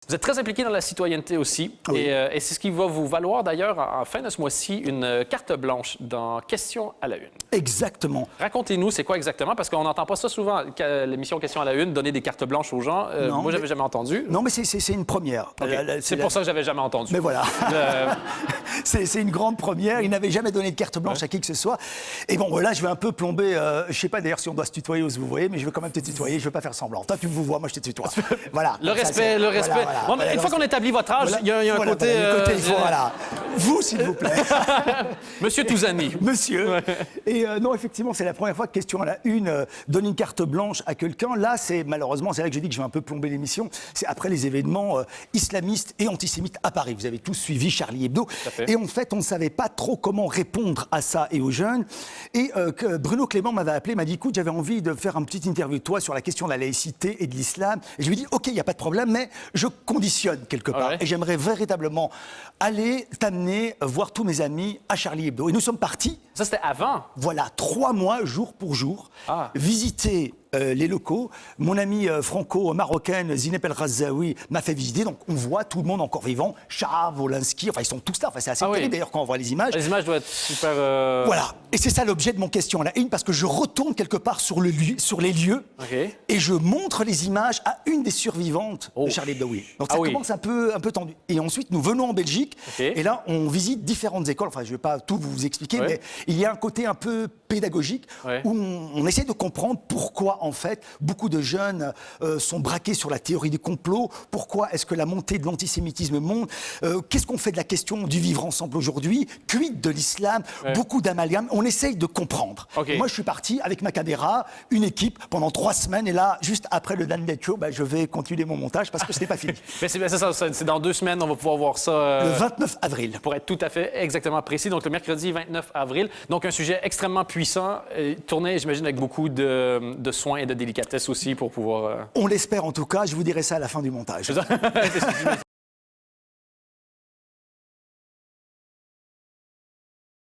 Vous êtes très impliqué dans la citoyenneté aussi. Oui. Et c'est ce qui va vous valoir d'ailleurs, en fin de ce mois-ci, une carte blanche dans Questions à la Une. Exactement. Racontez-nous, c'est quoi exactement? Parce qu'on n'entend pas ça souvent, l'émission Questions à la Une, donner des cartes blanches aux gens. Non, moi, j'avais jamais entendu. Non, mais c'est une première. OK. C'est pour ça que j'avais jamais entendu. Mais voilà. Euh, C'est une grande première. Il n'avait jamais donné de carte blanche à qui que ce soit. Et bon, voilà, je vais un peu plomber. Je ne sais pas d'ailleurs si on doit se tutoyer ou se vous voyez, mais je vais quand même te tutoyer. Je ne vais pas faire semblant. Toi, tu me vois, moi, je te tutoie. Voilà. Le respect, le respect. Voilà, Bon, mais une fois qu'on établit votre âge, il y a un voilà, côté... le côté, il faut, voilà. Vous, s'il vous plaît. Monsieur Touzani. Monsieur. Ouais. Et non, effectivement, c'est la première fois que Question à la Une donne une carte blanche à quelqu'un. Là, c'est malheureusement, c'est là que j'ai dit que je vais un peu plomber l'émission. C'est après les événements islamistes et antisémites à Paris. Vous avez tous suivi Charlie Hebdo. Et en fait, on ne savait pas trop comment répondre à ça et aux jeunes. Et Bruno Clément m'avait appelé, m'a dit, écoute, j'avais envie de faire une petite interview de toi sur la question de la laïcité et de l'islam. Et je lui ai dit, OK, il n'y a pas de problème, mais je conditionne quelque part. Ah ouais. Et j'aimerais véritablement aller t'amener voir tous mes amis à Charlie Hebdo. Et nous sommes partis. Ça, c'était avant. Voilà, 3 mois, jour pour jour, visiter les locaux. Mon amie franco-marocaine, Zineb El Razaoui, m'a fait visiter. Donc, on voit tout le monde encore vivant. Char, Volinsky, enfin, ils sont tous là. Enfin, c'est assez terrible, d'ailleurs, quand on voit les images. Les images doivent être super... Voilà. Et c'est ça l'objet de mon Question à la Une, parce que je retourne quelque part sur les lieux et je montre les images à une des survivantes de Charlie Hebdo. Donc, ça commence un peu tendu. Et ensuite, nous venons en Belgique et là, on visite différentes écoles. Enfin, je ne vais pas tout vous expliquer, mais il y a un côté un peu pédagogique où on essaie de comprendre pourquoi, en fait, beaucoup de jeunes sont braqués sur la théorie du complot. Pourquoi est-ce que la montée de l'antisémitisme monte? Qu'est-ce qu'on fait de la question du vivre ensemble aujourd'hui? Quid de l'islam? Beaucoup d'amalgames. On essaye de comprendre. Moi, je suis parti avec ma caméra, une équipe, pendant 3 semaines. Et là, juste après le Dan Show, je vais continuer mon montage parce que ce n'est pas fini. Mais c'est dans 2 semaines, on va pouvoir voir ça. Le 29 avril. Pour être tout à fait exactement précis. Donc, le mercredi 29 avril. Donc, un sujet extrêmement puissant, tourné, j'imagine, avec beaucoup de soins et de délicatesse aussi pour pouvoir... On l'espère en tout cas. Je vous dirai ça à la fin du montage.